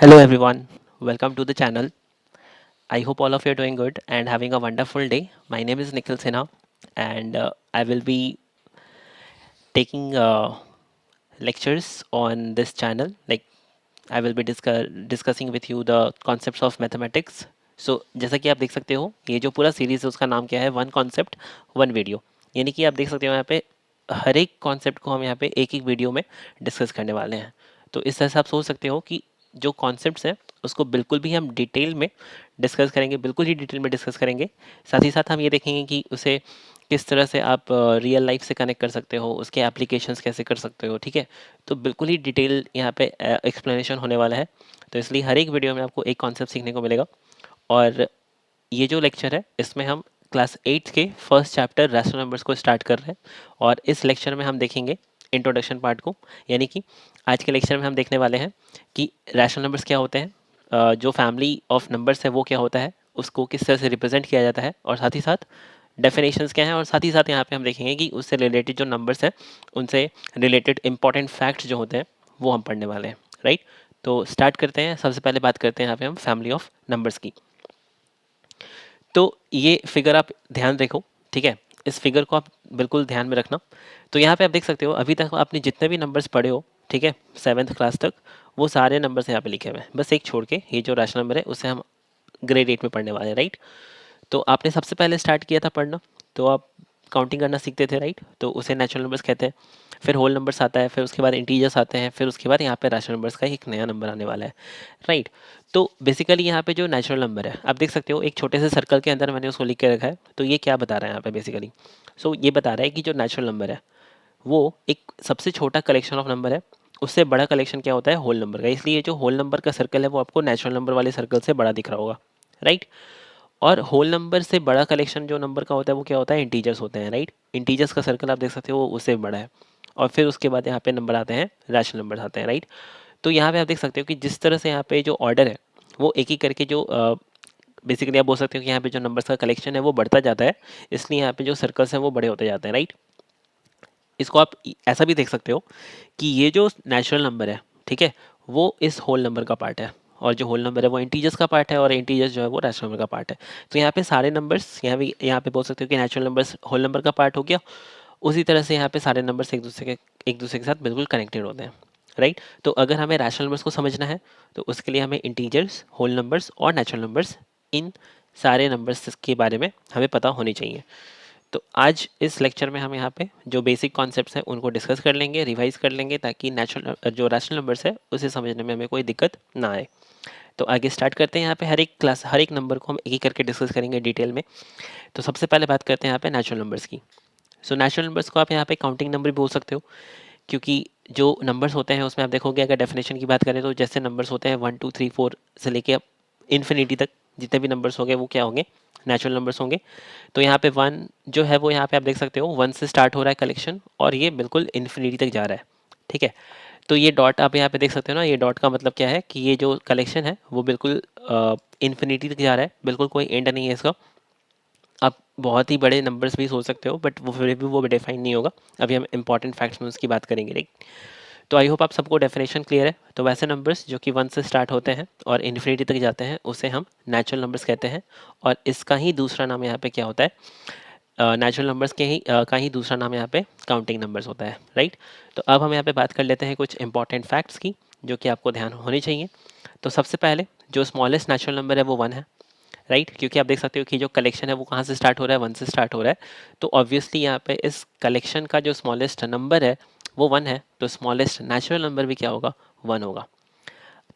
Hello everyone, welcome to the channel. I hope all of you are doing good and having a wonderful day. My name is Nikhil Sinha and I will be taking lectures on this channel. Like I will be discussing with you the concepts of mathematics. So जैसा कि आप देख सकते हो ये जो पूरा series है उसका नाम क्या है, वन कॉन्सेप्ट वन वीडियो। यानी कि आप देख सकते हो यहाँ पे हर एक कॉन्सेप्ट को हम यहाँ पे एक एक वीडियो में डिस्कस करने वाले हैं। तो इस तरह से आप सोच सकते हो कि जो कॉन्सेप्ट्स हैं उसको बिल्कुल भी हम डिटेल में डिस्कस करेंगे, बिल्कुल ही डिटेल में डिस्कस करेंगे। साथ ही साथ हम ये देखेंगे कि उसे किस तरह से आप रियल लाइफ से कनेक्ट कर सकते हो, उसके एप्लीकेशंस कैसे कर सकते हो। ठीक है, तो बिल्कुल ही डिटेल यहाँ पे एक्सप्लेनेशन होने वाला है। तो इसलिए हर एक वीडियो में आपको एक कॉन्सेप्ट सीखने को मिलेगा। और ये जो लेक्चर है इसमें हम क्लास 8 के फर्स्ट चैप्टर रैशनल नंबर्स को स्टार्ट कर रहे हैं। और इस लेक्चर में हम देखेंगे इंट्रोडक्शन पार्ट को। यानी कि आज के लेक्चर में हम देखने वाले हैं कि रैशनल नंबर्स क्या होते हैं, जो फैमिली ऑफ नंबर्स है वो क्या होता है, उसको किस तरह से रिप्रेजेंट किया जाता है, और साथ ही साथ डेफिनेशंस क्या हैं। और साथ ही साथ यहाँ पे हम देखेंगे कि उससे रिलेटेड जो नंबर्स हैं उनसे रिलेटेड इंपॉर्टेंट फैक्ट्स जो होते हैं वो हम पढ़ने वाले हैं। राइट, तो स्टार्ट करते हैं। सबसे पहले बात करते हैं यहाँ पे हम फैमिली ऑफ नंबर्स की। तो ये फिगर आप ध्यान रखो, ठीक है, इस फिगर को आप बिल्कुल ध्यान में रखना। तो यहाँ पे आप देख सकते हो अभी तक आपने जितने भी नंबर्स पढ़े हो, ठीक है, सेवन्थ क्लास तक, वो सारे नंबर्स यहाँ पे लिखे हुए हैं। बस एक छोड़ के ये जो रैशनल नंबर है उसे हम ग्रेड 8 में पढ़ने वाले हैं। राइट, तो आपने सबसे पहले स्टार्ट किया था पढ़ना, तो आप काउंटिंग करना सीखते थे। राइट, तो उसे नेचुरल नंबर्स कहते हैं। फिर होल नंबर्स आता है, फिर उसके बाद इंटीजर्स आते हैं, फिर उसके बाद यहाँ पे रैशनल नंबर्स का एक नया नंबर आने वाला है। राइट, तो बेसिकली यहाँ पे जो नेचुरल नंबर है आप देख सकते हो एक छोटे से सर्कल के अंदर मैंने उसको लिख के रखा है। तो ये क्या बता रहा है यहाँ पे बेसिकली, ये बता रहा है कि जो नेचुरल नंबर है वो एक सबसे छोटा कलेक्शन ऑफ नंबर है। उससे बड़ा कलेक्शन क्या होता है, होल नंबर का। इसलिए जो होल नंबर का सर्कल है वो आपको नेचुरल नंबर वाले सर्कल से बड़ा दिख रहा होगा। राइट, और होल नंबर से बड़ा कलेक्शन जो नंबर का होता है वो क्या होता है, इंटीजर्स होते हैं। राइट, इंटीजर्स का सर्कल आप देख सकते हो वो उससे बड़ा है। और फिर उसके बाद यहाँ पे नंबर आते हैं, रैशनल नंबर आते हैं। राइट, तो यहाँ पे आप देख सकते हो कि जिस तरह से यहाँ पे जो ऑर्डर है वो एक एक करके जो बेसिकली आप बोल सकते हो कि यहाँ पे जो नंबर्स का कलेक्शन है वो बढ़ता जाता है। इसलिए यहाँ पे जो सर्कल्स हैं वो बड़े होते जाते हैं। राइट, इसको आप ऐसा भी देख सकते हो कि ये जो नेचुरल नंबर है, ठीक है, वो इस होल नंबर का पार्ट है, और जो होल नंबर है वो इंटीजर्स का पार्ट है, और इंटीजर्स जो है वो रैशनल नंबर का पार्ट है। तो यहाँ पे सारे नंबर्स यहाँ पे बोल सकते हो कि नेचुरल नंबर्स होल नंबर का पार्ट हो गया। उसी तरह से यहाँ पे सारे नंबर्स एक दूसरे के साथ बिल्कुल कनेक्टेड होते हैं। राइट, तो अगर हमें रैशनल नंबर्स को समझना है तो उसके लिए हमें इंटीजर्स, होल नंबर्स और नेचुरल नंबर्स, इन सारे नंबर्स के बारे में हमें पता होनी चाहिए। तो आज इस लेक्चर में हम यहाँ पे जो बेसिक कॉन्सेप्ट्स हैं उनको डिस्कस कर लेंगे, रिवाइज कर लेंगे, ताकि नेचुरल जो रैशनल नंबर्स है उसे समझने में हमें कोई दिक्कत ना आए। तो आगे स्टार्ट करते हैं। यहाँ पे हर एक नंबर को हम एक एक करके डिस्कस करेंगे डिटेल में। तो सबसे पहले बात करते हैं यहाँ पे नेचुरल नंबर्स की। सो नेचुरल नंबर्स को आप यहाँ पे काउंटिंग नंबर भी बोल सकते हो, क्योंकि जो नंबर्स होते हैं उसमें आप देखोगे अगर डेफिनेशन की बात करें तो जैसे नंबर्स होते हैं 1 2 3 4 से लेके अब इन्फिनिटी तक जितने भी नंबर्स होंगे वो क्या होंगे, नेचुरल नंबर्स होंगे। तो यहाँ पे वन जो है वो यहाँ पे आप देख सकते हो वन से स्टार्ट हो रहा है कलेक्शन, और ये बिल्कुल इन्फिनिटी तक जा रहा है। ठीक है, तो ये डॉट आप यहाँ पे देख सकते हो ना, ये डॉट का मतलब क्या है कि ये जो कलेक्शन है वो बिल्कुल इन्फिनिटी तक जा रहा है, बिल्कुल कोई एंड नहीं है इसका। आप बहुत ही बड़े नंबर्स भी सोच सकते हो बट वो फिर भी वो डिफाइन नहीं होगा। अभी हम इंपॉर्टेंट फैक्ट्स में उसकी बात करेंगे। राइट, तो आई होप आप सबको डेफिनेशन क्लियर है। तो वैसे नंबर्स जो कि वन से स्टार्ट होते हैं और इन्फिनिटी तक जाते हैं उसे हम नेचुरल नंबर्स कहते हैं। और इसका ही दूसरा नाम यहाँ पे क्या होता है, नेचुरल नंबर्स के ही का ही दूसरा नाम यहाँ पे काउंटिंग नंबर्स होता है। राइट, तो अब हम यहाँ पे बात कर लेते हैं कुछ इंपॉर्टेंट फैक्ट्स की जो कि आपको ध्यान होनी चाहिए। तो सबसे पहले जो स्मॉलेस्ट नेचुरल नंबर है वो वन है। राइट, क्योंकि आप देख सकते हो कि जो कलेक्शन है वो कहाँ से स्टार्ट हो रहा है, वन से स्टार्ट हो रहा है। तो ऑब्वियसली यहाँ पे इस कलेक्शन का जो स्मॉलेस्ट नंबर है वो वन है, तो स्मॉलेस्ट नेचुरल नंबर भी क्या होगा, वन होगा।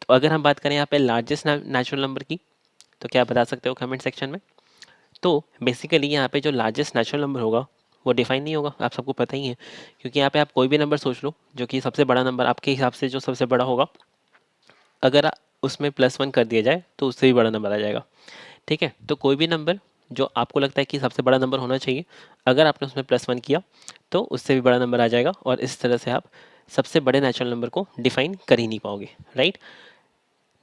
तो अगर हम बात करें यहाँ पे लार्जेस्ट नेचुरल नंबर की, तो क्या बता सकते हो कमेंट सेक्शन में। तो बेसिकली यहाँ पे जो लार्जेस्ट नेचुरल नंबर होगा वो डिफाइन नहीं होगा, आप सबको पता ही है। क्योंकि यहाँ पे आप कोई भी नंबर सोच लो जो कि सबसे बड़ा नंबर आपके हिसाब से जो सबसे बड़ा होगा, अगर उसमें +1 कर दिया जाए तो उससे भी बड़ा नंबर आ जाएगा। ठीक है, तो कोई भी नंबर जो आपको लगता है कि सबसे बड़ा नंबर होना चाहिए, अगर आपने उसमें +1 किया तो उससे भी बड़ा नंबर आ जाएगा, और इस तरह से आप सबसे बड़े नेचुरल नंबर को डिफाइन कर ही नहीं पाओगे। राइट,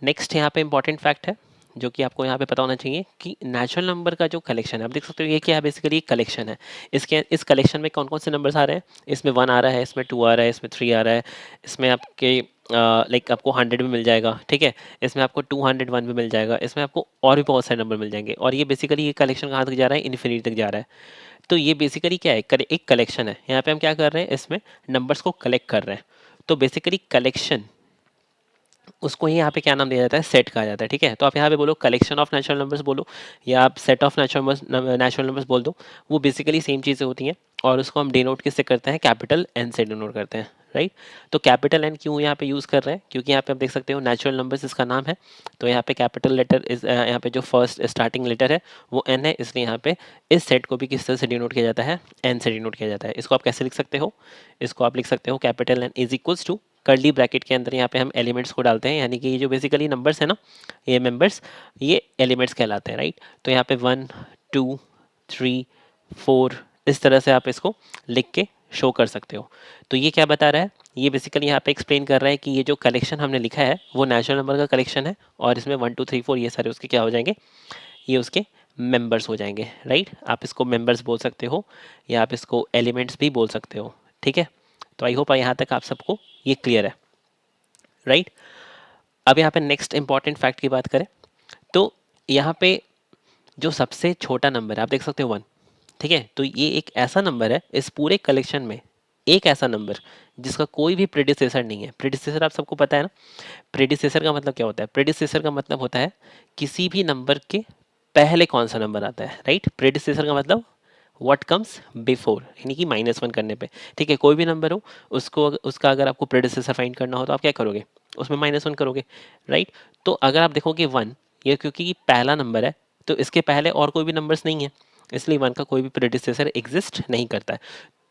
नेक्स्ट यहाँ पे इंपॉर्टेंट फैक्ट है, जो कि आपको यहाँ पे पता होना चाहिए कि नेचुरल नंबर का जो कलेक्शन है, आप देख सकते हो ये क्या है, बेसिकली एक कलेक्शन है। इस कलेक्शन में कौन कौन से नंबर्स आ रहे हैं, इसमें 1 आ रहा है, इसमें 2 आ रहा है, इसमें 3 आ रहा है, इसमें आपके लाइक आपको 100 भी मिल जाएगा, ठीक है, इसमें आपको 201 भी मिल जाएगा, इसमें आपको और भी बहुत सारे नंबर मिल जाएंगे। और ये बेसिकली ये कलेक्शन कहाँ तक जा रहा है, इन्फिनिटी तक जा रहा है। तो ये बेसिकली क्या है, एक कलेक्शन है। यहाँ पे हम क्या कर रहे हैं, इसमें नंबर्स को कलेक्ट कर रहे हैं। तो बेसिकली कलेक्शन, उसको ही यहाँ पे क्या नाम दिया जाता है, सेट कहा जाता है, ठीक है। तो आप यहाँ पे बोलो कलेक्शन ऑफ नेचुरल नंबर्स बोलो, या आप सेट ऑफ नेचुरल नंबर्स बोल दो, वो बेसिकली सेम चीज़ें होती हैं। और उसको हम डिनोट किससे करते हैं, कैपिटल एन से डिनोट करते हैं, राइट। तो कैपिटल एन क्यों यहाँ पे यूज़ कर रहे हैं, क्योंकि यहाँ पे आप देख सकते हो नेचुरल नंबर्स इसका नाम है। तो यहाँ पे कैपिटल लेटर इस यहाँ पे जो फर्स्ट स्टार्टिंग लेटर है वो एन है, इसलिए यहाँ पे इस सेट को भी किस तरह से डिनोट किया जाता है, एन से डिनोट किया जाता है। इसको आप कैसे लिख सकते हो, इसको आप लिख सकते हो capital N is equals to curly bracket के अंदर यहाँ पे हम एलिमेंट्स को डालते हैं, यानी कि ये जो बेसिकली नंबर्स है ना, ये मेंबर्स, ये एलिमेंट्स कहलाते हैं, राइट। तो यहाँ पे 1 2 3 4 इस तरह से आप इसको लिख के शो कर सकते हो। तो ये क्या बता रहा है, ये बेसिकली यहाँ पे एक्सप्लेन कर रहा है कि ये जो कलेक्शन हमने लिखा है वो नेचुरल नंबर का कलेक्शन है, और इसमें 1 2 3 4 ये सारे उसके क्या हो जाएंगे, ये उसके मेंबर्स हो जाएंगे, राइट। आप इसको मेंबर्स बोल सकते हो, या आप इसको एलिमेंट्स भी बोल सकते हो, ठीक है। तो आई होप यहाँ तक आप सबको ये क्लियर है, राइट। अब यहाँ पे नेक्स्ट इंपॉर्टेंट फैक्ट की बात करें तो यहाँ पे जो सबसे छोटा नंबर है, आप देख सकते हो 1, ठीक है। तो ये एक ऐसा नंबर है इस पूरे कलेक्शन में, एक ऐसा नंबर जिसका कोई भी प्रेडिसेसर नहीं है। प्रेडिसेसर आप सबको पता है ना, प्रेडिसेसर का मतलब क्या होता है, प्रेडिसेसर का मतलब होता है किसी भी नंबर के पहले कौन सा नंबर आता है, राइट। प्रेडिसेसर का मतलब व्हाट कम्स बिफोर, यानी कि -1 करने पे, ठीक है। कोई भी नंबर हो उसको, उसका अगर आपको प्रेडिसेसर फाइंड करना हो तो आप क्या करोगे, उसमें -1 करोगे, राइट। तो अगर आप देखोगे 1, ये क्योंकि पहला नंबर है तो इसके पहले और कोई भी नंबर्स नहीं है, इसलिए 1 का कोई भी प्रेडिसेसर एग्जिस्ट नहीं करता है।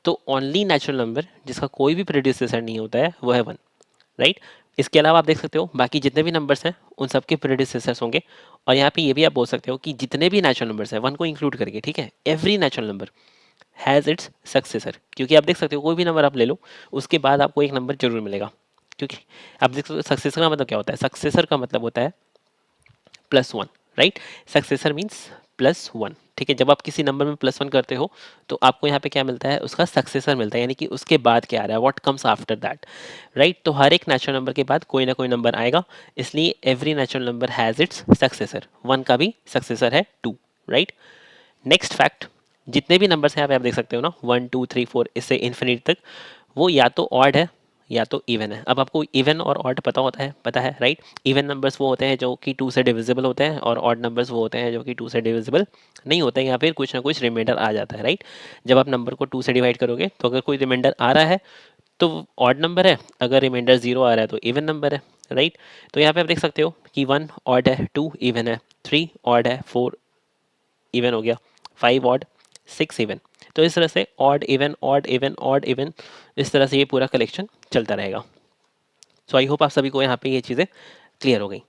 तो ओनली नेचुरल नंबर जिसका कोई भी प्रेडिसेसर नहीं होता है वो है 1, राइट। इसके अलावा आप देख सकते हो बाकी जितने भी नंबर्स हैं उन सबके प्रेडिसेसर्स होंगे। और यहाँ पे ये भी आप बोल सकते हो कि जितने भी नेचुरल नंबर्स हैं 1 को इंक्लूड करके, ठीक है, every natural number has its successor. क्योंकि आप देख सकते हो कोई भी नंबर आप ले लो उसके बाद आपको एक नंबर जरूर मिलेगा, क्योंकि आप देख सकते हो सक्सेसर का मतलब क्या होता है, सक्सेसर का मतलब होता है +1, राइट। सक्सेसर मीन्स +1, ठीक है। जब आप किसी नंबर में +1 करते हो तो आपको यहाँ पे क्या मिलता है, उसका सक्सेसर मिलता है, यानी कि उसके बाद क्या आ रहा है, what comes after that, right. तो हर एक नेचुरल नंबर के बाद कोई ना कोई नंबर आएगा, इसलिए every natural number has its successor. 1 का भी सक्सेसर है 2, राइट। नेक्स्ट फैक्ट, जितने भी नंबर्स हैं यहाँ पे आप देख सकते हो ना, 1 2 3 4 इससे इन्फिनिटी तक, वो या तो ऑड है या तो इवन है। अब आपको इवन और ऑड पता है, राइट। इवन नंबर्स वो होते हैं जो कि 2 से डिविजिबल होते हैं, और ऑड नंबर्स वो होते हैं जो कि 2 से डिविजिबल नहीं होते हैं, या फिर कुछ ना कुछ रिमाइंडर आ जाता है, राइट। जब आप नंबर को 2 से डिवाइड करोगे तो अगर कोई रिमाइंडर आ रहा है तो ऑड नंबर है, अगर रिमाइंडर 0 आ रहा है तो इवन नंबर है, राइट। तो यहाँ पे आप देख सकते हो कि 1 ऑड है, 2 इवन है, 3 ऑड है, 4 इवन हो गया, 5 ऑड, 6 इवन। तो इस तरह से odd even odd even odd even, इस तरह से ये पूरा कलेक्शन चलता रहेगा। सो आई होप आप सभी को यहाँ पे ये चीज़ें क्लियर हो गई,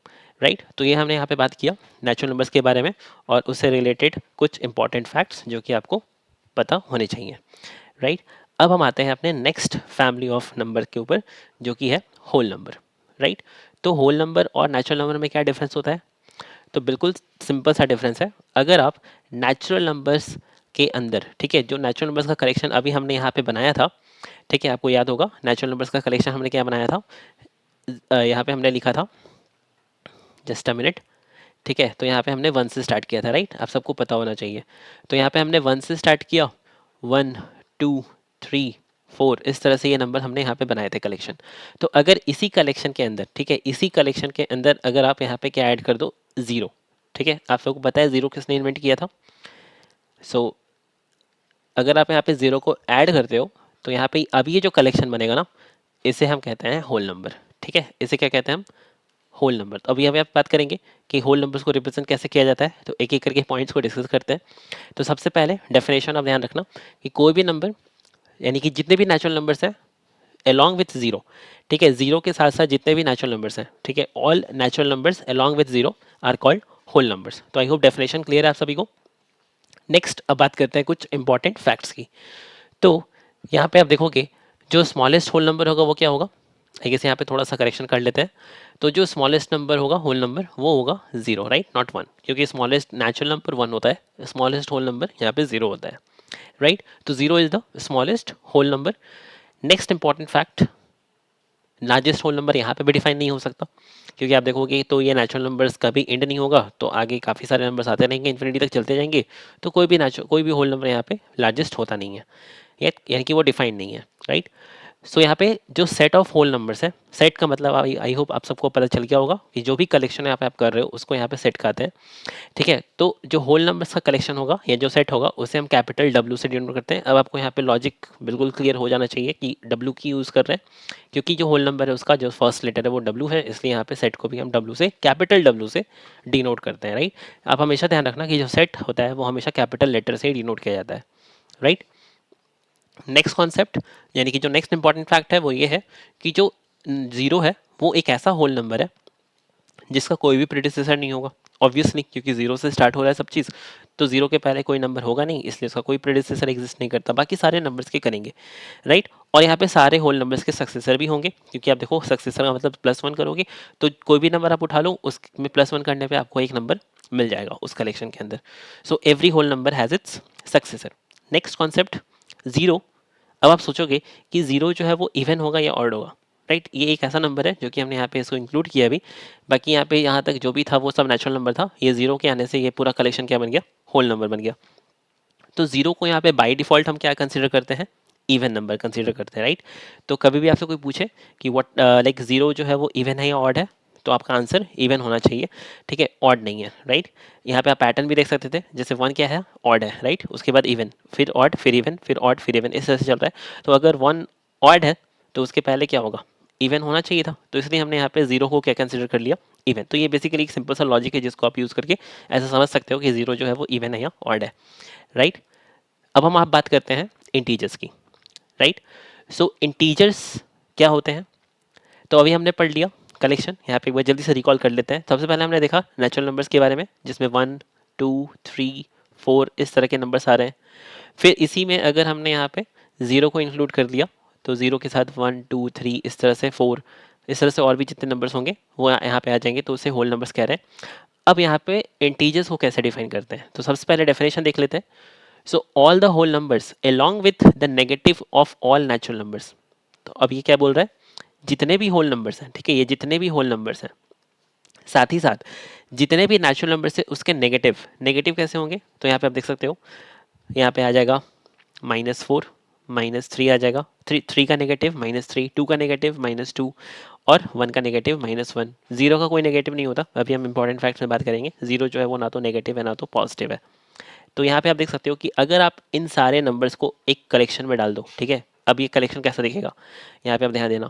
राइट। तो ये हमने यहाँ पे बात किया नेचुरल नंबर्स के बारे में और उससे रिलेटेड कुछ इंपॉर्टेंट फैक्ट्स जो कि आपको पता होने चाहिए, राइट। अब हम आते हैं अपने नेक्स्ट फैमिली ऑफ नंबर के ऊपर, जो कि है होल नंबर, राइट। तो होल नंबर और नेचुरल नंबर में क्या डिफरेंस होता है, तो बिल्कुल सिंपल सा डिफरेंस है। अगर आप नेचुरल नंबर्स के अंदर, ठीक है, जो नेचुरल नंबर्स का कलेक्शन अभी हमने यहाँ पे बनाया था, ठीक है, आपको याद होगा नेचुरल नंबर्स का कलेक्शन हमने क्या बनाया था, यहाँ पे हमने लिखा था, जस्ट अ मिनट, ठीक है। तो यहाँ पे हमने 1 से स्टार्ट किया था, राइट, आप सबको पता होना चाहिए। तो यहाँ पे हमने 1 से स्टार्ट किया, 1 2 3 4, इस तरह से ये नंबर हमने यहाँ पे बनाए थे कलेक्शन। तो अगर इसी कलेक्शन के अंदर, ठीक है, इसी कलेक्शन के अंदर अगर आप यहाँ पे क्या ऐड कर दो, 0, ठीक है। आप सबको पता है 0 किसने इन्वेंट किया था। सो अगर आप यहाँ पे 0 को ऐड करते हो तो यहाँ पे अब ये जो कलेक्शन बनेगा ना, इसे हम कहते हैं होल नंबर, ठीक है। इसे क्या कहते हैं हम, होल नंबर। तो अभी हम यहाँ बात करेंगे कि होल नंबर्स को रिप्रेजेंट कैसे किया जाता है, तो एक एक करके पॉइंट्स को डिस्कस करते हैं। तो सबसे पहले डेफिनेशन आप ध्यान रखना कि कोई भी नंबर, यानी कि जितने भी नेचुरल नंबर्स हैं अलॉन्ग विथ 0, ठीक है, 0 के साथ साथ जितने भी नेचुरल नंबर्स हैं, ठीक है, all natural numbers along with 0 are called whole numbers. तो आई होप डेफिनेशन क्लियर है आप सभी को। नेक्स्ट अब बात करते हैं कुछ इंपॉर्टेंट फैक्ट्स की। तो यहाँ पे आप देखोगे जो स्मॉलेस्ट होल नंबर होगा वो क्या होगा, आई गेस यहाँ पे थोड़ा सा करेक्शन कर लेते हैं। तो जो स्मॉलेस्ट नंबर होगा होल नंबर वो होगा जीरो, राइट, नॉट वन, क्योंकि स्मॉलेस्ट नेचुरल नंबर वन होता है, स्मॉलेस्ट होल नंबर यहाँ पे जीरो होता है, राइट। तो zero is the smallest whole number. Next important fact, largest whole number यहाँ पे भी डिफाइन नहीं हो सकता, क्योंकि आप देखोगे तो ये नेचुरल नंबर्स कभी एंड नहीं होगा, तो आगे काफ़ी सारे नंबर्स आते रहेंगे, इन्फिनिटी तक चलते जाएंगे, तो कोई भी होल नंबर यहाँ पे लार्जेस्ट होता नहीं है, यानी कि वो डिफाइंड नहीं है, राइट। सो यहाँ पे जो सेट ऑफ होल नंबर्स है, सेट का मतलब आई होप आप सबको पता चल गया होगा कि जो भी कलेक्शन यहाँ पे आप कर रहे हो उसको यहाँ पे सेट कहते हैं, ठीक है। तो जो होल नंबर्स का कलेक्शन होगा या जो सेट होगा उसे हम कैपिटल डब्ल्यू से डिनोट करते हैं। अब आपको यहाँ पे लॉजिक बिल्कुल क्लियर हो जाना चाहिए कि डब्ल्यू की यूज़ कर रहे हैं, क्योंकि जो होल नंबर है उसका जो फर्स्ट लेटर है वो डब्ल्यू है, इसलिए यहाँ पे सेट को भी हम डब्ल्यू से, कैपिटल डब्ल्यू से डिनोट करते हैं, राइट। आप हमेशा ध्यान रखना कि जो सेट होता है वो हमेशा कैपिटल लेटर से डिनोट किया जाता है, राइट। नेक्स्ट कॉन्सेप्ट, यानी कि जो नेक्स्ट इंपॉर्टेंट फैक्ट है वो ये है कि जो जीरो है वो एक ऐसा होल नंबर है जिसका कोई भी प्रीडिसेसर नहीं होगा, ऑब्वियसली, क्योंकि जीरो से स्टार्ट हो रहा है सब चीज़, तो जीरो के पहले कोई नंबर होगा नहीं, इसलिए उसका कोई प्रीडिसेसर एग्जिस्ट नहीं करता, बाकी सारे नंबर्स के करेंगे, राइट। और यहाँ पे सारे होल नंबर्स के सक्सेसर भी होंगे, क्योंकि आप देखो सक्सेसर का मतलब प्लस वन करोगे, तो कोई भी नंबर आप उठा लो उसमें प्लस वन करने पर आपको एक नंबर मिल जाएगा उस कलेक्शन के अंदर। So every whole number has its successor. Next concept, zero. अब आप सोचोगे कि जीरो जो है वो इवन होगा या ऑड होगा, राइट। ये एक ऐसा नंबर है जो कि हमने यहाँ पे इसको इंक्लूड किया अभी, बाकी यहाँ पे यहाँ तक जो भी था वो सब नेचुरल नंबर था, ये जीरो के आने से ये पूरा कलेक्शन क्या बन गया, होल नंबर बन गया। तो जीरो को यहाँ पे बाय डिफॉल्ट हम क्या कंसिडर करते हैं, इवन नंबर कंसिडर करते हैं, राइट। तो कभी भी आपसे कोई पूछे कि व्हाट लाइक जीरो जो है वो इवन है या ऑड है, तो आपका आंसर इवन होना चाहिए, ठीक है, ऑड नहीं है, राइट। यहाँ पे आप पैटर्न भी देख सकते थे, जैसे वन क्या है, ऑड है, राइट, उसके बाद इवन, फिर ऑड, फिर इवन, फिर ऑड, फिर इवन, इस तरह से चल रहा है। तो अगर वन ऑड है तो उसके पहले क्या होगा, इवन होना चाहिए था, तो इसलिए हमने यहाँ पे जीरो को क्या कंसिडर कर लिया, इवन। तो ये बेसिकली एक सिंपल सा लॉजिक है जिसको आप यूज़ करके ऐसा समझ सकते हो कि जीरो जो है वो इवन है या ऑड है, राइट। अब हम आप बात करते हैं इंटीजर्स की, राइट। सो इंटीजर्स क्या होते हैं, तो अभी हमने पढ़ लिया कलेक्शन, यहाँ पे एक बार जल्दी से रिकॉल कर लेते हैं। सबसे पहले हमने देखा नेचुरल नंबर्स के बारे में, जिसमें वन, टू, थ्री, फोर इस तरह के नंबर्स आ रहे हैं। फिर इसी में अगर हमने यहाँ पे ज़ीरो को इंक्लूड कर दिया, तो ज़ीरो के साथ वन, टू, थ्री, इस तरह से फोर, इस तरह से और भी जितने नंबर्स होंगे वो यहाँ पे आ जाएंगे, तो उसे होल नंबर्स कह रहे हैं। अब यहाँ पे इंटीजर्स को कैसे डिफाइन करते हैं, तो सबसे पहले डेफिनेशन देख लेते हैं। So all the whole numbers along with the negative of all natural numbers. तो अब ये क्या बोल रहा है, जितने भी होल नंबर्स हैं, ठीक है, ये जितने भी होल नंबर्स हैं, साथ ही साथ जितने भी नेचुरल नंबर्स है उसके नेगेटिव, नेगेटिव कैसे होंगे, तो यहाँ पे आप देख सकते हो, यहाँ पे आ जाएगा -4, -3 आ जाएगा, थ्री थ्री का नेगेटिव -3, टू का नेगेटिव -2 और वन का नेगेटिव -1। जीरो का कोई नेगेटिव नहीं होता, अभी हम इंपॉर्टेंट फैक्ट्स में बात करेंगे। जीरो जो है वो ना तो नेगेटिव है ना तो पॉजिटिव है। तो यहाँ पे आप देख सकते हो कि अगर आप इन सारे नंबर्स को एक कलेक्शन में डाल दो, ठीक है, अब ये कलेक्शन कैसा दिखेगा, यहाँ पे आप ध्यान देना,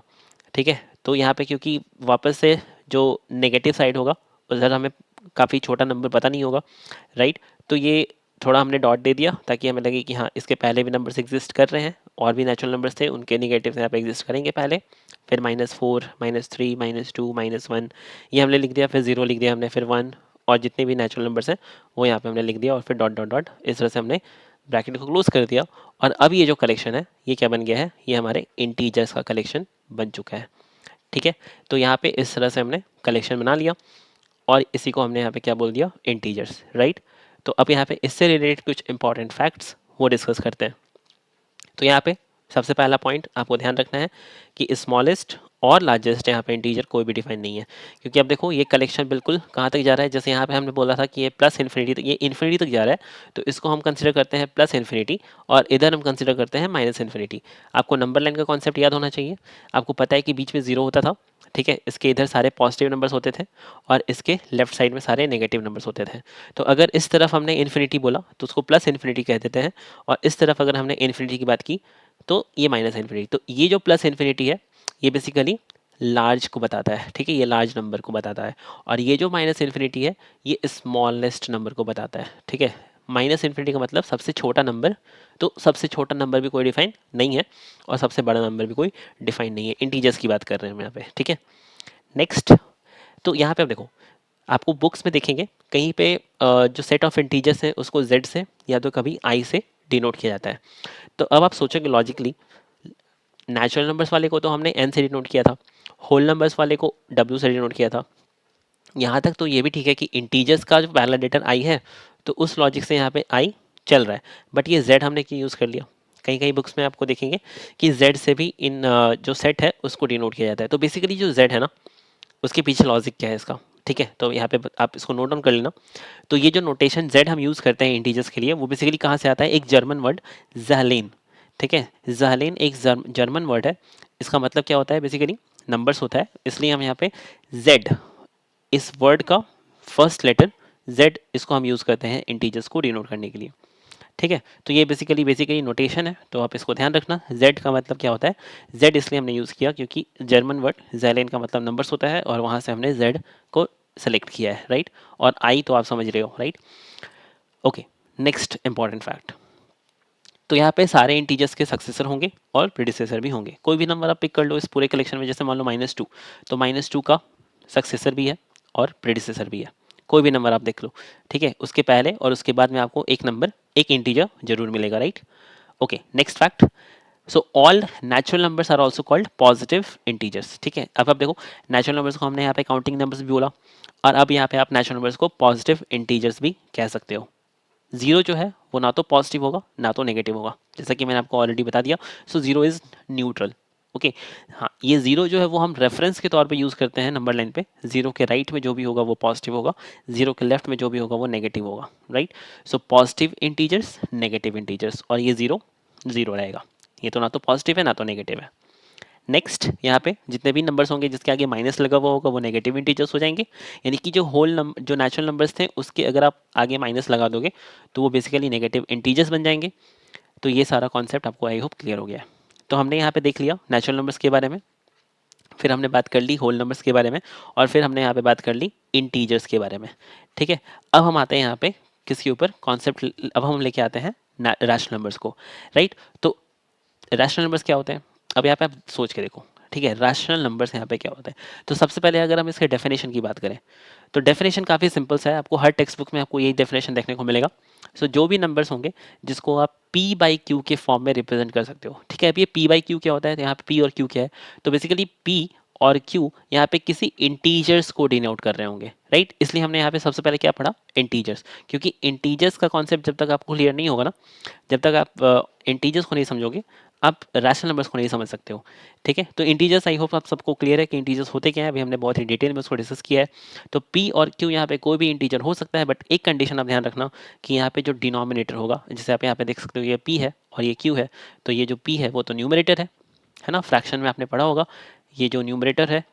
ठीक है। तो यहाँ पे क्योंकि वापस से जो नेगेटिव साइड होगा उधर हमें काफ़ी छोटा नंबर पता नहीं होगा, राइट। तो ये थोड़ा हमने डॉट दे दिया ताकि हमें लगे कि हाँ इसके पहले भी नंबर्स एग्जिस्ट कर रहे हैं, और भी नेचुरल नंबर्स थे उनके नेगेटिव यहाँ पे एग्जिस्ट करेंगे पहले, फिर -4, -3, -2, -1 ये हमने लिख दिया, फिर ज़ीरो लिख दिया हमने, फिर वन, और जितने भी नेचुरल नंबर्स हैं वो यहाँ पे हमने लिख दिया, और फिर डॉट डॉट डॉट इस तरह से हमने ब्रैकेट को क्लोज कर दिया। और अब ये जो कलेक्शन है ये क्या बन गया है, ये हमारे इंटीजर्स का कलेक्शन बन चुका है, ठीक है। तो यहाँ पे इस तरह से हमने कलेक्शन बना लिया, और इसी को हमने यहाँ पे क्या बोल दिया, इंटीजर्स, राइट। तो अब यहाँ पे इससे रिलेटेड कुछ इंपॉर्टेंट फैक्ट्स वो डिस्कस करते हैं। तो यहाँ पे सबसे पहला पॉइंट आपको ध्यान रखना है कि स्मॉलेस्ट और लार्जेस्ट यहाँ पे इंटीजर कोई भी डिफाइन नहीं है, क्योंकि अब देखो ये कलेक्शन बिल्कुल कहाँ तक जा रहा है, जैसे यहाँ पे हमने बोला था कि ये प्लस इन्फिनिटी तक, ये इन्फिनिटी तक जा रहा है, तो इसको हम कंसिडर करते हैं प्लस इन्फिनिटी, और इधर हम कंसिडर करते हैं माइनस इन्फिनिटी। आपको नंबर लाइन का कॉन्सेप्ट याद होना चाहिए, आपको पता है कि बीच में जीरो होता था, ठीक है, इसके इधर सारे पॉजिटिव नंबर्स होते थे और इसके लेफ्ट साइड में सारे नेगेटिव नंबर्स होते थे। तो अगर इस तरफ हमने इन्फिनिटी बोला तो उसको प्लस इन्फिनिटी कह देते हैं, और इस तरफ अगर हमने इन्फिनिटी की बात की तो ये माइनस इन्फिनिटी। तो ये जो प्लस इन्फिनिटी है ये बेसिकली लार्ज को बताता है, ठीक है, ये लार्ज नंबर को बताता है, और ये जो माइनस इन्फिनिटी है ये स्मॉलेस्ट नंबर को बताता है, ठीक है। माइनस इन्फिनिटी का मतलब सबसे छोटा नंबर, तो सबसे छोटा नंबर भी कोई डिफाइन नहीं है और सबसे बड़ा नंबर भी कोई डिफाइन नहीं है, इंटीजर्स की बात कर रहे हैं हम यहाँ पे, ठीक है। नेक्स्ट, तो यहाँ पे आप देखो, आपको बुक्स में देखेंगे कहीं पे जो सेट ऑफ इंटीजर्स है उसको जेड से या तो कभी आई से डिनोट किया जाता है। तो अब आप सोचोगे लॉजिकली, नेचुरल नंबर्स वाले को तो हमने एन से डिनोट किया था, होल नंबर्स वाले को W से डिनोट किया था। यहाँ तक तो ये भी ठीक है कि इंटीजर्स का जो पहला लेटर आई है तो उस लॉजिक से यहाँ पे आई चल रहा है, बट ये जेड हमने क्यों यूज़ कर लिया? कहीं कहीं बुक्स में आपको देखेंगे कि जेड से भी इन जो सेट है उसको डिनोट किया जाता है। तो बेसिकली जो जेड है ना, उसके पीछे लॉजिक क्या है इसका, ठीक है, तो यहाँ पे आप इसको नोट डाउन कर लेना। तो ये जो नोटेशन जेड हम यूज़ करते हैं इंटीजर्स के लिए, वो बेसिकली कहाँ से आता है? एक जर्मन वर्ड ज़हलेन, ठीक है, ज़हलेन एक जर्मन वर्ड है। इसका मतलब क्या होता है? बेसिकली नंबर्स होता है, इसलिए हम यहाँ पे जेड, इस वर्ड का फर्स्ट लेटर जेड, इसको हम यूज़ करते हैं इंटीजर्स को डिनोट करने के लिए, ठीक है। तो ये बेसिकली नोटेशन है, तो आप इसको ध्यान रखना। जेड का मतलब क्या होता है? जेड इसलिए हमने यूज़ किया क्योंकि जर्मन वर्ड जैलेन का मतलब नंबर्स होता है और वहाँ से हमने जेड को सेलेक्ट किया है, राइट। और आई तो आप समझ रहे हो, right. Okay, next important fact. तो यहाँ पे सारे इंटीजर्स के सक्सेसर होंगे और प्रीडिसेसर भी होंगे। कोई भी नंबर आप पिक कर लो इस पूरे कलेक्शन में, जैसे मान लो -2, तो -2 का सक्सेसर भी है और प्रीडिसेसर भी है। कोई भी नंबर आप देख लो, ठीक है, उसके पहले और उसके बाद में आपको एक नंबर, एक इंटीजर जरूर मिलेगा, right. Okay, next fact. So all natural numbers are also called positive integers, ठीक है। अब आप देखो, नेचुरल नंबर्स को हमने यहाँ पे काउंटिंग नंबर्स भी बोला, और अब यहाँ पे आप नेचुरल नंबर्स को पॉजिटिव इंटीजर्स भी कह सकते हो। जीरो जो है वो ना तो पॉजिटिव होगा ना तो नेगेटिव होगा, जैसा कि मैंने आपको ऑलरेडी बता दिया। So zero is neutral, okay. हाँ, ये जीरो जो है वो हम रेफरेंस के तौर पे यूज़ करते हैं नंबर लाइन पे। जीरो के राइट में जो भी होगा वो पॉजिटिव होगा, जीरो के लेफ्ट में जो भी होगा वो नेगेटिव होगा, right. So positive integers, negative integers, और ये जीरो जीरो रहेगा। ये तो ना तो पॉजिटिव है ना तो नेगेटिव है। नेक्स्ट, यहाँ पे जितने भी नंबर्स होंगे जिसके आगे माइनस लगा हुआ होगा वो नेगेटिव इंटीजर्स हो जाएंगे। यानी कि जो होल नंबर, जो नेचुरल नंबर्स थे उसके अगर आप आगे माइनस लगा दोगे तो वो बेसिकली नेगेटिव इंटीजर्स बन जाएंगे। तो ये सारा कॉन्सेप्ट आपको आई होप क्लियर हो गया है। तो हमने यहाँ पे देख लिया नेचुरल नंबर्स के बारे में, फिर हमने बात कर ली होल नंबर्स के बारे में, और फिर हमने यहाँ पे बात कर ली इंटीजर्स के बारे में, ठीक है। अब हम आते हैं यहाँ पे किसके ऊपर कॉन्सेप्ट, अब हम लेके आते हैं रैशनल नंबर्स को, राइट। तो रैशनल नंबर्स क्या होते हैं? अब यहाँ पे आप सोच के देखो, ठीक है, रैशनल नंबर्स यहाँ पे क्या होता है? तो सबसे पहले अगर हम इसके डेफिनेशन की बात करें तो डेफिनेशन काफ़ी सिंपल सा है, आपको हर टेक्स्ट बुक में आपको यही डेफिनेशन देखने को मिलेगा। सो जो भी नंबर्स होंगे जिसको आप P/Q के फॉर्म में रिप्रेजेंट कर सकते हो, ठीक है। अब ये P/Q क्या होता है? तो यहाँ पे P और Q क्या है? तो बेसिकली P और Q यहाँ पे किसी इंटीजर्स को डिनोट कर रहे होंगे, राइट। इसलिए हमने यहाँ पे सबसे पहले क्या पढ़ा? इंटीजर्स, क्योंकि इंटीजर्स का कॉन्सेप्ट जब तक आपको क्लियर नहीं होगा ना, जब तक आप इंटीजर्स को नहीं समझोगे, आप रैशनल नंबर्स को नहीं समझ सकते हो, ठीक है। तो इंटीजर्स, आई होप आप सबको क्लियर है कि इंटीजर्स होते क्या है, अभी हमने बहुत ही डिटेल में उसको डिस्कस किया है। तो P और Q यहाँ पे कोई भी इंटीजर हो सकता है, बट एक कंडीशन आप ध्यान रखना कि यहाँ पे जो डिनोमिनेटर होगा, जैसे आप यहाँ पे देख सकते हो ये P है और ये Q है, तो ये जो P है वो तो न्यूमरेटर है ना, फ्रैक्शन में आपने पढ़ा होगा, ये जो न्यूमरेटर है,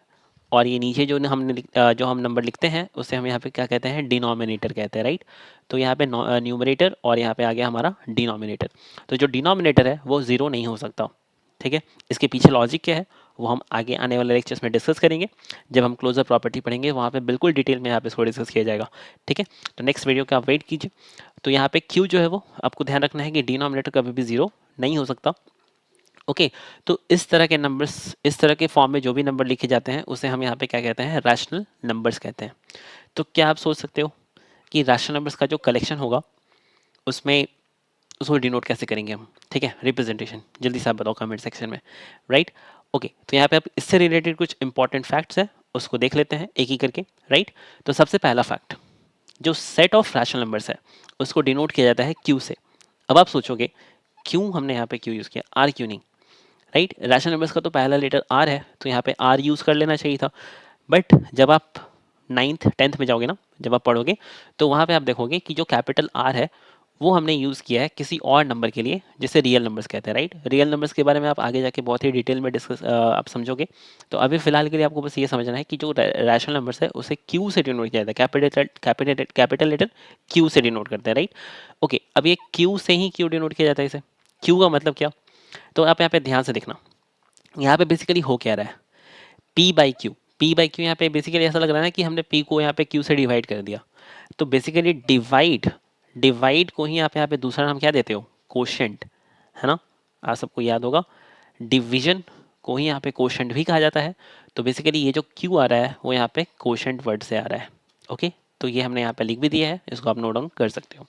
और ये नीचे जो जो हम नंबर लिखते हैं उसे हम यहाँ पे क्या कहते हैं? डिनोमिनेटर कहते हैं, राइट। तो यहाँ पे न्यूमरेटर और यहाँ पे आ गया हमारा डिनोमिनेटर। तो जो डिनोमिनेटर है वो ज़ीरो नहीं हो सकता, ठीक है। इसके पीछे लॉजिक क्या है वो हम आगे आने वाले लेक्चर्स में डिस्कस करेंगे, जब हम क्लोजर प्रॉपर्टी पढ़ेंगे वहाँ पे बिल्कुल डिटेल में यहाँ पे इसको डिस्कस किया जाएगा, ठीक है। तो नेक्स्ट वीडियो का आप वेट कीजिए। तो यहाँ पे क्यू जो है वो आपको ध्यान रखना है कि डिनोमिनेटर कभी भी ज़ीरो नहीं हो सकता, ओके। तो इस तरह के नंबर्स, इस तरह के फॉर्म में जो भी नंबर लिखे जाते हैं उसे हम यहाँ पे क्या कहते हैं? रैशनल नंबर्स कहते हैं। तो क्या आप सोच सकते हो कि रैशनल नंबर्स का जो कलेक्शन होगा उसमें उसको डिनोट कैसे करेंगे हम, ठीक है, रिप्रेजेंटेशन, जल्दी से आप बताओ कमेंट सेक्शन में, राइट। ओके, तो यहाँ पे आप इससे रिलेटेड कुछ इंपॉर्टेंट फैक्ट्स है उसको देख लेते हैं एक ही करके, राइट। तो सबसे पहला फैक्ट, जो सेट ऑफ रैशनल नंबर्स है उसको डिनोट किया जाता है क्यू से। अब आप सोचोगे क्यों हमने यहाँ पे क्यू यूज़ किया, आर क्यों नहीं, राइट। रैशनल नंबर्स का तो पहला लेटर आर है तो यहाँ पे आर यूज़ कर लेना चाहिए था, बट जब आप 9th 10th में जाओगे ना, जब आप पढ़ोगे तो वहाँ पे आप देखोगे कि जो कैपिटल आर है वो हमने यूज़ किया है किसी और नंबर के लिए जिसे रियल नंबर्स कहते हैं, राइट। रियल नंबर्स के बारे में आप आगे जाके बहुत ही डिटेल में डिस्कस आप समझोगे। तो अभी फिलहाल के लिए आपको बस ये समझना है कि जो रैशनल नंबर्स है उसे क्यू से डिनोट किया जाता है, कैपिटल लेटर क्यू से डिनोट करते हैं, राइट। ओके, अब ये क्यू से ही क्यू डिनोट किया जाता है इसे, क्यू का मतलब क्या? तो आप यहाँ पे ध्यान से देखना, यहाँ पे बेसिकली हो क्या रहा है? P/Q, P/Q यहाँ पे बेसिकली ऐसा लग रहा है ना कि हमने P को यहाँ पे Q से डिवाइड कर दिया। तो बेसिकली डिवाइड, डिवाइड को ही आप यहाँ पे दूसरा नाम क्या देते हो? कोशेंट, है ना, आप सबको याद होगा। डिवीजन को ही यहाँ पे कोशेंट भी कहा जाता है। तो बेसिकली ये जो Q आ रहा है वो यहाँ पे कोशेंट वर्ड से आ रहा है, ओके। तो ये हमने यहाँ पे लिख भी दिया है, इसको आप नोट डाउन कर सकते हो,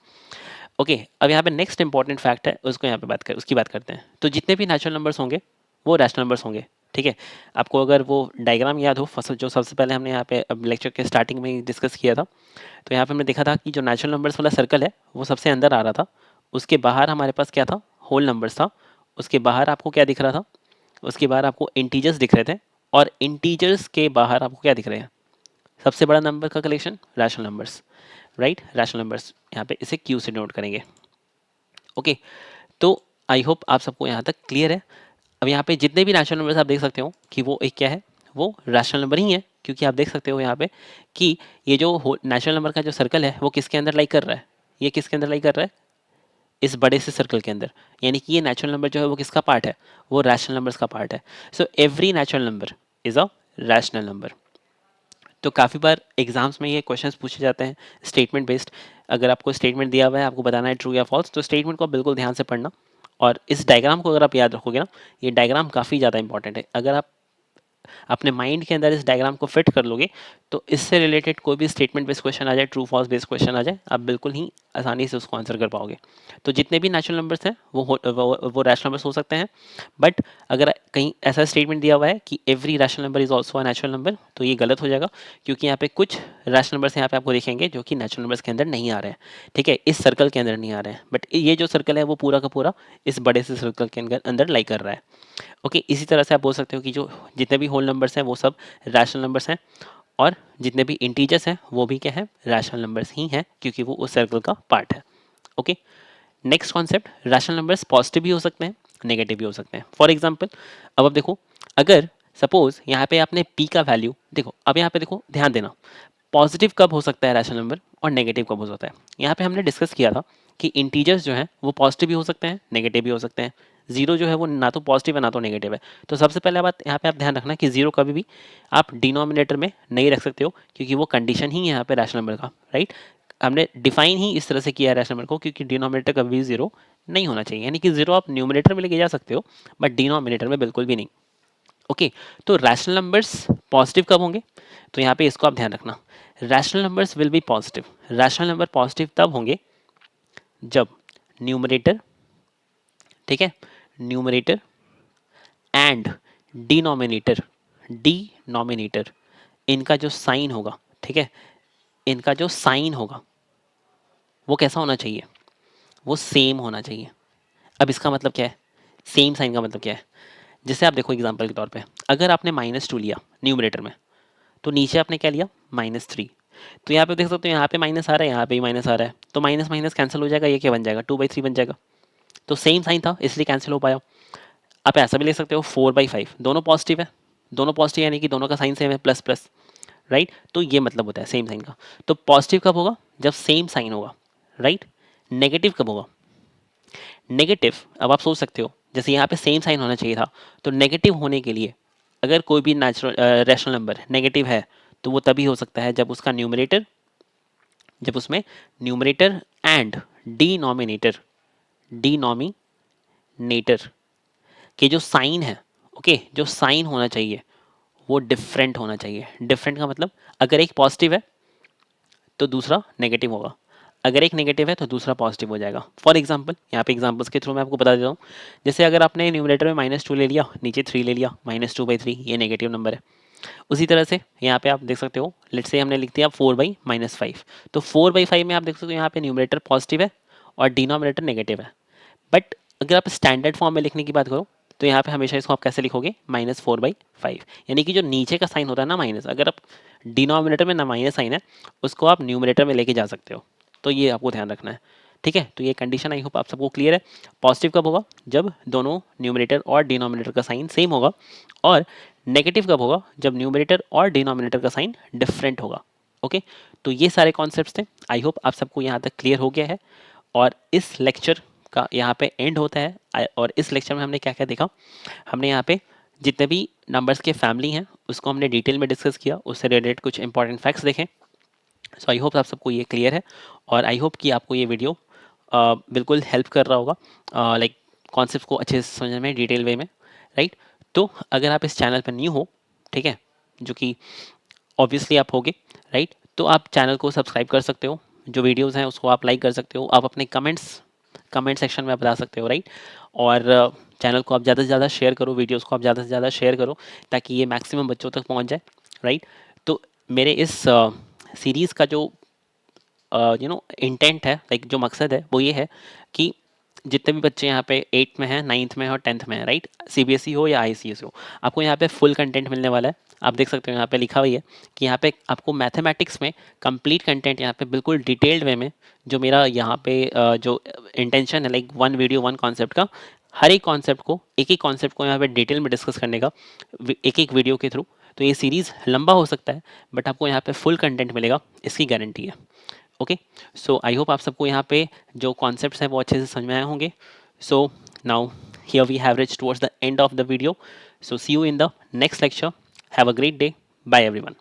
ओके। अब यहाँ पे नेक्स्ट इंपॉर्टेंट फैक्ट है उसको यहाँ पे उसकी बात करते हैं। तो जितने भी नेचुरल नंबर्स होंगे वो रैशनल नंबर्स होंगे, ठीक है, आपको अगर वो डायग्राम याद हो फसल जो सबसे पहले हमने यहाँ पे अब लेक्चर के स्टार्टिंग में ही डिस्कस किया था, तो यहाँ पे हमने देखा था कि जो नेचुरल नंबर्स वाला सर्कल है वो सबसे अंदर आ रहा था, उसके बाहर हमारे पास क्या था, होल नंबर्स था, उसके बाहर आपको क्या दिख रहा था, उसके बाहर आपको इंटीजर्स दिख रहे थे, और इंटीजर्स के बाहर आपको क्या दिख रहे हैं, सबसे बड़ा नंबर का collection, rational numbers, right, rational numbers, यहाँ पे इसे क्यू से नोट करेंगे। ओके, तो आई होप आप सबको यहाँ तक क्लियर है। अब यहाँ पे जितने भी रैशनल नंबर्स आप देख सकते हो कि वो एक क्या है, वो रैशनल नंबर ही है, क्योंकि आप देख सकते हो यहाँ पे कि ये जो नेचुरल नंबर का जो सर्कल है वो किसके अंदर लाई कर रहा है, ये किसके अंदर लाई कर रहा है, इस बड़े से सर्कल के अंदर, यानी कि ये नेचुरल नंबर जो है वो किसका पार्ट है, वो रैशनल नंबर्स का पार्ट है। So every natural number is a rational number. तो काफ़ी बार एग्जाम्स में ये क्वेश्चंस पूछे जाते हैं स्टेटमेंट बेस्ड। अगर आपको स्टेटमेंट दिया हुआ है, आपको बताना है ट्रू या फॉल्स, तो स्टेटमेंट को आप बिल्कुल ध्यान से पढ़ना, और इस डायग्राम को अगर आप याद रखोगे ना, ये डायग्राम काफ़ी ज़्यादा इंपॉर्टेंट है। अगर आप अपने माइंड के अंदर इस डायग्राम को फिट कर लोगे, तो इससे रिलेटेड कोई भी स्टेटमेंट बेस्ड क्वेश्चन आ जाए, ट्रू फॉल्स बेस्ड क्वेश्चन आ जाए, आप बिल्कुल ही आसानी से उसको आंसर कर पाओगे। तो जितने भी नेचुरल नंबर्स हैं वो रैशनल नंबर्स हो सकते हैं, बट अगर कहीं ऐसा स्टेटमेंट दिया हुआ है कि every rational number is also a natural number, तो ये गलत हो जाएगा, क्योंकि यहाँ पे कुछ रैशनल नंबर्स यहाँ पे आपको दिखेंगे जो कि नेचुरल नंबर्स के अंदर नहीं आ रहे हैं, ठीक है, इस सर्कल के अंदर नहीं आ रहे हैं, बट ये जो सर्कल है वो पूरा का पूरा इस बड़े से सर्कल के अंदर लाई कर रहा है। ओके, इसी तरह से आप बोल सकते हो कि जो जितने भी होल नंबर्स हैं वो सब रैशनल नंबर्स हैं, और जितने भी इंटीजर्स हैं वो भी क्या है, रैशनल नंबर्स ही हैं, क्योंकि वो उस सर्कल का पार्ट है। Okay, next concept, rational numbers positive भी हो सकते हैं, नेगेटिव भी हो सकते हैं। फॉर एग्जाम्पल, अब आप देखो, अगर सपोज यहाँ पे आपने पी का वैल्यू देखो, अब यहाँ पे देखो, ध्यान देना, पॉजिटिव कब हो सकता है रैशनल नंबर, और नेगेटिव कब हो सकता है। यहाँ पे हमने डिस्कस किया था कि इंटीजर्स जो हैं वो पॉजिटिव भी हो सकते हैं, नेगेटिव भी हो सकते हैं। जीरो जो है वो ना तो पॉजिटिव है ना तो नेगेटिव है। तो सबसे पहले बात यहाँ पे आप ध्यान रखना कि जीरो कभी भी आप डिनोमिनेटर में नहीं रख सकते हो, क्योंकि वो कंडीशन ही है यहाँ पे रैशनल नंबर का, राइट। हमने डिफाइन ही इस तरह से किया है रैशनल नंबर को, क्योंकि डिनोमिनेटर कभी भी जीरो नहीं होना चाहिए, यानी कि जीरो आप न्यूमिनेटर में लेके जा सकते हो, बट डिनोमिनेटर में बिल्कुल भी नहीं। ओके, तो रैशनल नंबर्स पॉजिटिव कब होंगे, तो यहाँ पे इसको आप ध्यान रखना, rational numbers will be positive, rational number positive तब होंगे जब न्यूमरेटर, ठीक है, न्यूमरेटर एंड डिनोमिनेटर, डिनोमिनेटर, इनका जो साइन होगा, ठीक है, इनका जो साइन होगा वो कैसा होना चाहिए, वो सेम होना चाहिए। अब इसका मतलब क्या है, सेम साइन का मतलब क्या है, जैसे आप देखो एग्जांपल के तौर पे, अगर आपने -2 लिया न्यूमरेटर में, तो नीचे आपने क्या लिया, -3, तो यहाँ पे देख सकते हो, यहाँ पे माइनस आ रहा है, यहाँ पे भी माइनस आ रहा है, तो माइनस माइनस कैंसिल हो जाएगा, ये क्या बन जाएगा, 2/3 बन जाएगा। तो सेम साइन था इसलिए कैंसिल हो पाया। आप ऐसा भी ले सकते हो 4/5, दोनों पॉजिटिव है, दोनों पॉजिटिव यानी कि दोनों का साइन सेम है, प्लस प्लस, राइट। तो ये मतलब होता है सेम साइन का। तो पॉजिटिव कब होगा, जब सेम साइन होगा, राइट। नेगेटिव कब होगा, नेगेटिव, अब आप सोच सकते हो, जैसे यहाँ पे सेम साइन होना चाहिए था, तो नेगेटिव होने के लिए अगर कोई भी नेचुरल रैशनल नंबर नेगेटिव है, तो वो तभी हो सकता है जब उसका न्यूमरेटर, जब उसमें न्यूमरेटर एंड डिनोमिनेटर, डिनोमिनेटर के जो साइन है, ओके, जो साइन होना चाहिए वो डिफरेंट होना चाहिए। डिफरेंट का मतलब, अगर एक पॉजिटिव है तो दूसरा नेगेटिव होगा, अगर एक नेगेटिव है तो दूसरा पॉजिटिव हो जाएगा। फॉर एग्जाम्पल, यहाँ पे एग्जाम्पल्स के थ्रू मैं आपको बता देता हूँ, जैसे अगर आपने न्यूमरेटर में -2 ले लिया, नीचे 3 ले लिया, -2/3 ये नेगेटिव नंबर है। उसी तरह से यहाँ पे आप देख सकते हो, लेट्स से हमने लिख दिया 4/-5, तो 4/5 में आप देख सकते हो यहाँ पे न्यूमरेटर पॉजिटिव है और डिनोमिनेटर नेगेटिव है। बट अगर आप स्टैंडर्ड फॉर्म में लिखने की बात करो, तो यहाँ पे हमेशा इसको आप कैसे लिखोगे, -4/5, यानी कि जो नीचे का साइन होता है ना माइनस, अगर आप डिनोमिनेटर में ना माइनस साइन है, उसको आप न्यूमरेटर में लेके जा सकते हो। तो ये आपको ध्यान रखना है, ठीक है। तो ये कंडीशन आई होप आप सबको क्लियर है। पॉजिटिव कब होगा, जब दोनों न्यूमरेटर और डिनोमिनेटर का साइन सेम होगा, और नेगेटिव कब होगा, जब न्यूमरेटर और डिनोमिनेटर का साइन डिफरेंट होगा। ओके, तो ये सारे कॉन्सेप्ट्स थे, आई होप आप सबको यहाँ तक क्लियर हो गया है। और इस लेक्चर का यहाँ पे एंड होता है। और इस लेक्चर में हमने क्या क्या देखा, हमने यहाँ पे जितने भी नंबर्स के फैमिली हैं उसको हमने डिटेल में डिस्कस किया, उससे रिलेटेड कुछ इंपॉर्टेंट फैक्ट्स देखें। सो आई होप आप सबको ये क्लियर है, और आई होप कि आपको ये वीडियो बिल्कुल हेल्प कर रहा होगा, लाइक कॉन्सेप्ट को अच्छे से समझने में, डिटेल वे में, राइट। तो अगर आप इस चैनल पर न्यू हो, ठीक है, जो कि ऑब्वियसली आप होगे, राइट, तो आप चैनल को सब्सक्राइब कर सकते हो, जो वीडियोज़ हैं उसको आप लाइक कर सकते हो, आप अपने कमेंट सेक्शन में बता सकते हो, राइट। और चैनल को आप ज़्यादा से ज़्यादा शेयर करो, वीडियोज़ को आप ज़्यादा से ज़्यादा शेयर करो ताकि ये मैक्सिमम बच्चों तक पहुँच जाए, राइट। तो मेरे इस सीरीज़ का जो इंटेंट है, लाइक जो मकसद है वो ये है कि जितने भी बच्चे यहाँ पे 8th में हैं, 9th में हैं और 10th में हैं, राइट, सीबीएसई हो या आईसीएसई हो, आपको यहाँ पे फुल कंटेंट मिलने वाला है। आप देख सकते हो यहाँ पे लिखा हुआ है कि यहाँ पे आपको मैथमेटिक्स में कंप्लीट कंटेंट यहाँ पे बिल्कुल डिटेल्ड वे में, जो मेरा यहाँ पे जो इंटेंशन है, like one video one concept का, हर एक कॉन्सेप्ट को, एक एक कॉन्सेप्ट को यहाँ पे डिटेल में डिस्कस करने का एक एक वीडियो के थ्रू। तो ये सीरीज़ लंबा हो सकता है बट आपको यहाँ पे फुल कंटेंट मिलेगा, इसकी गारंटी है। ओके, सो आई होप आप सबको यहाँ पे जो कॉन्सेप्ट्स हैं वो अच्छे से समझ में आए होंगे। So now here we have reached towards the end of the video, so see you in the next lecture. Have a great day, bye everyone.